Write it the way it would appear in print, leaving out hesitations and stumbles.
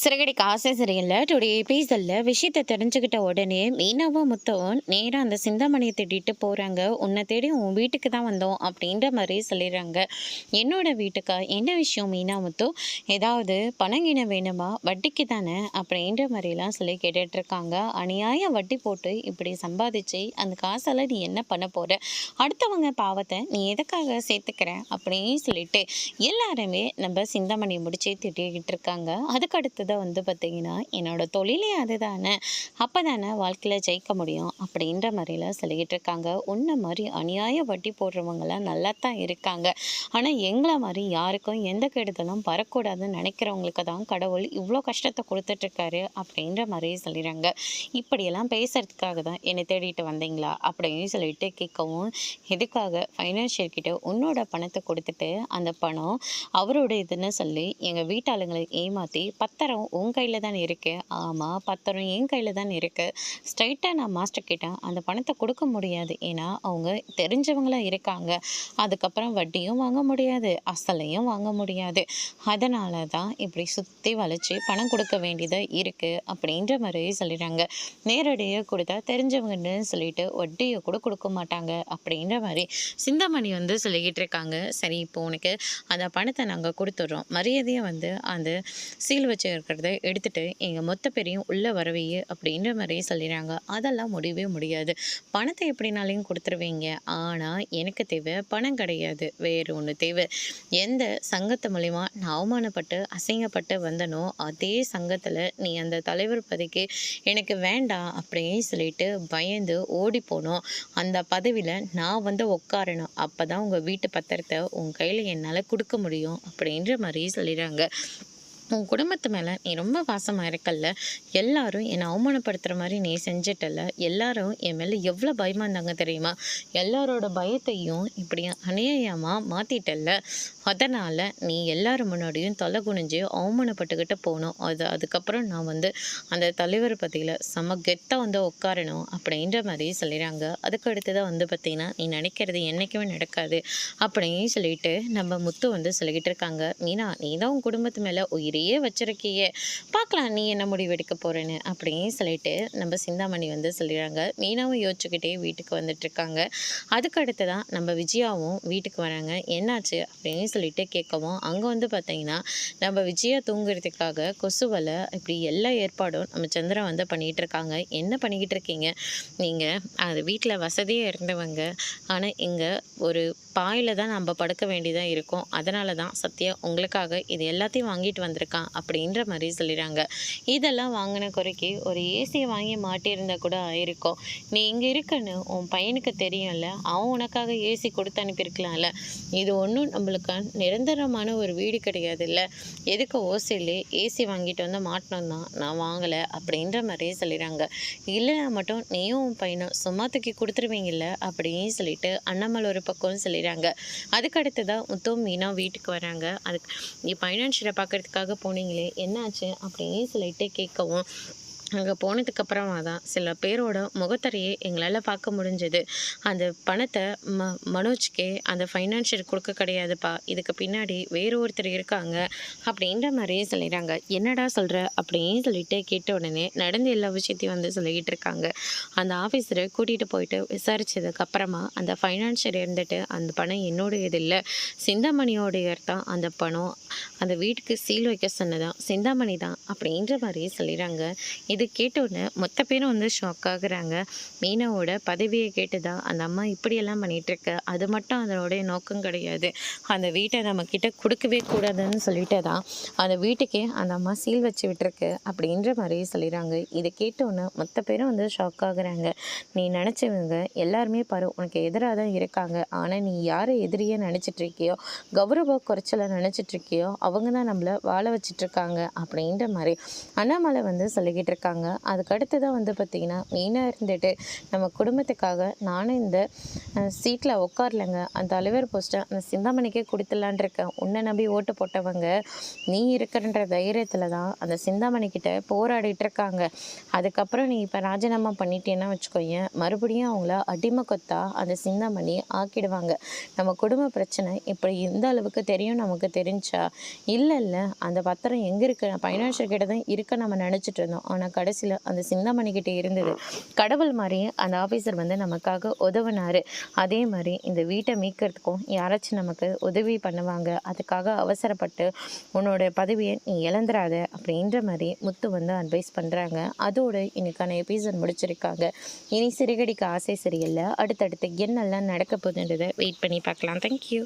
சிறகடிக்க ஆசை சரியில்லை டுடே எபிசோட்ல விஷயத்தை தெரிஞ்சுக்கிட்ட உடனே மீனாவும் முத்தவும் நேராக அந்த சிந்தாமணியை தேடிட்டு போகிறாங்க. உன்னை தேடி உன் வீட்டுக்கு தான் வந்தோம் அப்படின்ற மாதிரி சொல்லிடுறாங்க. என்னோட வீட்டுக்கா? என்ன விஷயம் மீனா முத்து? ஏதாவது பணங்கின வேணுமா? வட்டிக்கு தானே அப்படின்ற மாதிரிலாம் சொல்லி கேட்டுட்ருக்காங்க. அநியாய வட்டி போட்டு இப்படி சம்பாதிச்சு அந்த காசெல்லாம் நீ என்ன பண்ண போகிற? அடுத்தவங்க பாவத்தை நீ எதுக்காக சேர்த்துக்கிற அப்படின்னு சொல்லிட்டு எல்லாருமே நம்ம சிந்தாமணியை முடிச்சு திட்டிக்கிட்டு இருக்காங்க. அதுக்கு அடுத்ததான் பார்த்தீங்கன்னா, என்னோட தொழிலே அதுதானே, அப்போ தானே வாழ்க்கையில் ஜெயிக்க முடியும் அப்படின்ற மாதிரிலாம் சொல்லிக்கிட்டு இருக்காங்க. உன்ன மாதிரி அநியாய வட்டி போடுறவங்களாம் நல்லா தான் இருக்காங்க. ஆனால் எங்களை மாதிரி யாருக்கும் எந்த கெடுதலும் வரக்கூடாதுன்னு நினைக்கிறவங்களுக்கு தான் கடவுள் இவ்வளோ கஷ்டத்தை கொடுத்துட்ருக்காரு அப்படின்ற மாதிரி சொல்லிடுறாங்க. இப்படியெல்லாம் பேசுறதுக்காக தான் என்னை தேடிட்டு வந்தீங்களா அப்படின்னு சொல்லிட்டு கேட்கவும், எதுக்காக ஃபைனான்ஷியல் கிட்ட உன்னோட பணத்தை கொடுத்துட்டு அந்த பணம் அவரோட இதுன்னு சொல்லி எங்கள் வீட்டாளுங்களை ஏமாற்றி பத்திரம் உன் கையில் தான் இருக்குது. ஆமாம், பத்திரம் என் கையில் தான் இருக்குது. ஸ்ட்ரைட்டாக நான் மாஸ்டர் கிட்ட அந்த பணத்தை கொடுக்க முடியாது. ஏன்னா அவங்க தெரிஞ்சவங்களாம் இருக்காங்க. அதுக்கப்புறம் வட்டியும் வாங்க முடியாது, அசலையும் வாங்க முடியாது. அதனால தான் இப்படி சுற்றி வளைச்சி பணம் கொடுக்க வேண்டியதாக இருக்குது அப்படின்ற மாதிரி சொல்லிடுறாங்க. நேரடியாக கொடுத்தா தெரிஞ்சவங்கன்னு சொல்லிட்டு வட்டியை கூட கொடுக்க மாட்டாங்க அப்படின்ற மாதிரி சிந்தாமணி சொல்லிக்கிட்டு இருக்காங்க. சரி, இப்போ உனக்கு அந்த பணத்தை நாங்கள் கொடுத்துட்றோம், மரியாதையாக அந்த சீல் வச்சு இருக்கிறத எடுத்துகிட்டு எங்கள் மொத்த பேரையும் உள்ளே வரவையே அப்படின்ற மாதிரியே சொல்லிடுறாங்க. அதெல்லாம் முடியவே முடியாது. பணத்தை எப்படினாலையும் கொடுத்துருவீங்க. ஆனால் எனக்கு தேவை பணம் கிடையாது, வேறு ஒன்று தேவை. எந்த சங்கத்து மூலிமா நான் அவமானப்பட்டு அசிங்கப்பட்டு வந்தனோ அதே சங்கத்தில் நீ அந்த தலைவர் பதவிக்கு எனக்கு வேண்டாம் அப்படின்னு சொல்லிட்டு பயந்து ஓடி போனோம். அந்த பதவியில் நான் உட்காரணும். அப்போ தான் உங்கள் வீட்டு பத்திரத்தை உன் கையில் என்னால் கொடுக்க முடியும் அப்படின்ற மாதிரி சொல்லிடுறாங்க. உன் குடும்பத்து மேலே நீ ரொம்ப பாசமாக இருக்கல்ல, எல்லாரும் என்னை அவமானப்படுத்துகிற மாதிரி நீ செஞ்சிட்டல, எல்லாரும் என் மேலே எவ்வளோ பயமாக இருந்தாங்க தெரியுமா? எல்லாரோட பயத்தையும் இப்படி அநியாயமாக மாற்றிட்டல்ல. அதனால் நீ எல்லாரும் முன்னாடியும் தலை குனிஞ்சு அவமானப்பட்டுக்கிட்டு போகணும். அதுக்கப்புறம் நான் அந்த தலைவர் பற்றியில் செம கெத்தாக உட்காரணும் அப்படின்ற மாதிரி சொல்லிடுறாங்க. அதுக்கு அடுத்ததான் பார்த்தீங்கன்னா, நீ நினைக்கிறது என்றைக்குமே நடக்காது அப்படின்னு சொல்லிட்டு நம்ம முத்து சொல்லிக்கிட்டு இருக்காங்க. மீனா, நீ தான் உன் குடும்பத்து மேலே உயிரையே வச்சிருக்கியே, பார்க்கலாம் நீ என்ன முடிவு எடுக்க போகிறேன்னு அப்படின்னு சொல்லிட்டு நம்ம சிந்தாமணி சொல்லிடுறாங்க. மீனாவும் யோசிச்சுக்கிட்டே வீட்டுக்கு வந்துட்டுருக்காங்க. அதுக்கு அடுத்து தான் நம்ம விஜயாவும் வீட்டுக்கு வராங்க. என்னாச்சு அப்படின்னு சொல்லிட்டு கேட்கவும், அங்கே பார்த்தீங்கன்னா நம்ம விஜயா தூங்குறதுக்காக கொசுவலை இப்படி எல்லா ஏற்பாடும் நம்ம சந்திரன் பண்ணிகிட்டு இருக்காங்க. என்ன பண்ணிக்கிட்டு இருக்கீங்க நீங்கள்? அது வீட்டில் வசதியாக இருந்தவங்க, ஆனால் இங்கே ஒரு பாயில் தான் நம்ம படுக்க வேண்டியதாக இருக்கும். அதனால தான் சத்யா உங்களுக்காக இது எல்லாத்தையும் வாங்கிட்டு வந்திருக்கான் அப்படின்ற மாதிரி சொல்லிடுறாங்க. இதெல்லாம் வாங்கின குறைக்கு ஒரு ஏசியை வாங்கி மாட்டியிருந்தா கூட ஆயிருக்கும். நீ இங்கே இருக்குன்னு உன் பையனுக்கு தெரியும்ல, அவன் உனக்காக ஏசி கொடுத்து அனுப்பியிருக்கலாம்ல. இது ஒன்றும் நம்மளுக்கு நிரந்தரமான ஒரு வீடு கிடையாது இல்லை, எதுக்கு ஓசையிலே ஏசி வாங்கிட்டு மாட்டினோம் தான், நான் வாங்கலை அப்படின்ற மாதிரியே சொல்லிடுறாங்க. இல்லைனா மட்டும் நீயும் உன் பையனும் சும்மா தூக்கி கொடுத்துருவீங்கல்ல அப்படின்னு சொல்லிட்டு அண்ணாமலை ஒரு பக்கம் சொல்லிடுறாங்க. அதுக்கு அடுத்ததான் முத்தும் மீனா வீட்டுக்கு வராங்க. அதுக்கு நீ ஃபைனான்ஷியலை பார்க்கறதுக்காக போனீங்களே, என்னாச்சு அப்படின்னு சொல்லிட்டு கேட்கவும், அங்கே போனதுக்கப்புறமா தான் சில பேரோட முகத்தரையே எங்களால் பார்க்க முடிஞ்சது. அந்த பணத்தை மனோஜ்கே அந்த ஃபைனான்ஷியல் கொடுக்க கிடையாதுப்பா, இதுக்கு பின்னாடி வேறு ஒருத்தர் இருக்காங்க அப்படின்ற மாதிரியே சொல்லிடுறாங்க. என்னடா சொல்கிற அப்படின்னு சொல்லிட்டு கேட்ட உடனே நடந்த எல்லா விஷயத்தையும் சொல்லிக்கிட்டு இருக்காங்க. அந்த ஆஃபீஸரை கூட்டிகிட்டு போயிட்டு விசாரித்ததுக்கப்புறமா அந்த ஃபைனான்ஷியல் இருந்துட்டு அந்த பணம் என்னோடையது இல்லை, சிந்தாமணியோடைய தான் அந்த பணம், அந்த வீட்டுக்கு சீல் வைக்க சொன்னதான் சிந்தாமணி தான் அப்படின்ற மாதிரியே சொல்லிடுறாங்க. இது கேட்டோன்னே மொத்த பேரும் ஷாக் ஆகுறாங்க. மீனாவோட பதவியை கேட்டுதான் அந்த அம்மா இப்படியெல்லாம் பண்ணிகிட்ருக்கு, அது மட்டும் அதனுடைய நோக்கம் கிடையாது, அந்த வீட்டை நம்மக்கிட்ட கொடுக்கவே கூடாதுன்னு சொல்லிட்டு தான் அந்த வீட்டுக்கே அந்த அம்மா சீல் வச்சு விட்டுருக்கு அப்படின்ற மாதிரியே சொல்லிடுறாங்க. இதை கேட்டோன்னே மொத்த பேரும் ஷாக் ஆகுறாங்க. நீ நினச்சவங்க எல்லாருமே பாரு உனக்கு எதிராக தான் இருக்காங்க, ஆனால் நீ யாரை எதிரியே நினச்சிட்ருக்கியோ, கௌரவ குறைச்சலை நினச்சிட்ருக்கியோ அவங்க தான் நம்மளை வாழ வச்சிட்ருக்காங்க அப்படின்ற மாதிரி அண்ணாமலை சொல்லிக்கிட்டு இருக்காங்க. இருக்காங்க. அதுக்கு அடுத்ததான் வந்து பார்த்திங்கன்னா மெயினாக இருந்துட்டு நம்ம குடும்பத்துக்காக நானும் இந்த சீட்டில் உட்காரலங்க, அந்த தலைவர் போஸ்ட்டை அந்த சிந்தாமணிக்கே கொடுத்துடலான் இருக்கேன். உன்னை நம்பி ஓட்டு போட்டவங்க நீ இருக்கிறன்ற தைரியத்தில் தான் அந்த சிந்தாமணிக்கிட்ட போராடிட்டு இருக்காங்க. அதுக்கப்புறம் நீ இப்போ ராஜினாமா பண்ணிட்டேன்னா வச்சுக்கோயேன், மறுபடியும் அவங்கள அடிமை கொத்தா அந்த சிந்தாமணி ஆக்கிடுவாங்க. நம்ம குடும்ப பிரச்சனை இப்படி இந்த அளவுக்கு தெரியும் நமக்கு தெரிஞ்சா, இல்லை இல்லை அந்த பத்திரம் எங்கே இருக்குது, ஃபைனான்ஷியல் கிட்ட தான் இருக்க நம்ம நினச்சிட்டு இருந்தோம். ஆனால் கடைசியில் அந்த சிந்தாமணி கிட்ட இருந்தது. கடவுள் மாதிரியே அந்த ஆஃபீஸர் வந்து நமக்காக உதவுனாரு. அதே மாதிரி இந்த வீட்டை மீட்கிறதுக்கும் யாராச்சும் நமக்கு உதவி பண்ணுவாங்க. அதுக்காக அவசரப்பட்டு உன்னோட பதவியை நீ இழந்துராத அப்படின்ற மாதிரி முத்து வந்து அட்வைஸ் பண்ணுறாங்க. அதோட இன்னைக்கான எபிசோட் முடிச்சிருக்காங்க. இனி சிறுகடிக்க ஆசை சரியில்லை, அடுத்தடுத்து என்னெல்லாம் நடக்க போகுதுன்றதை வெயிட் பண்ணி பார்க்கலாம். தேங்க்யூ.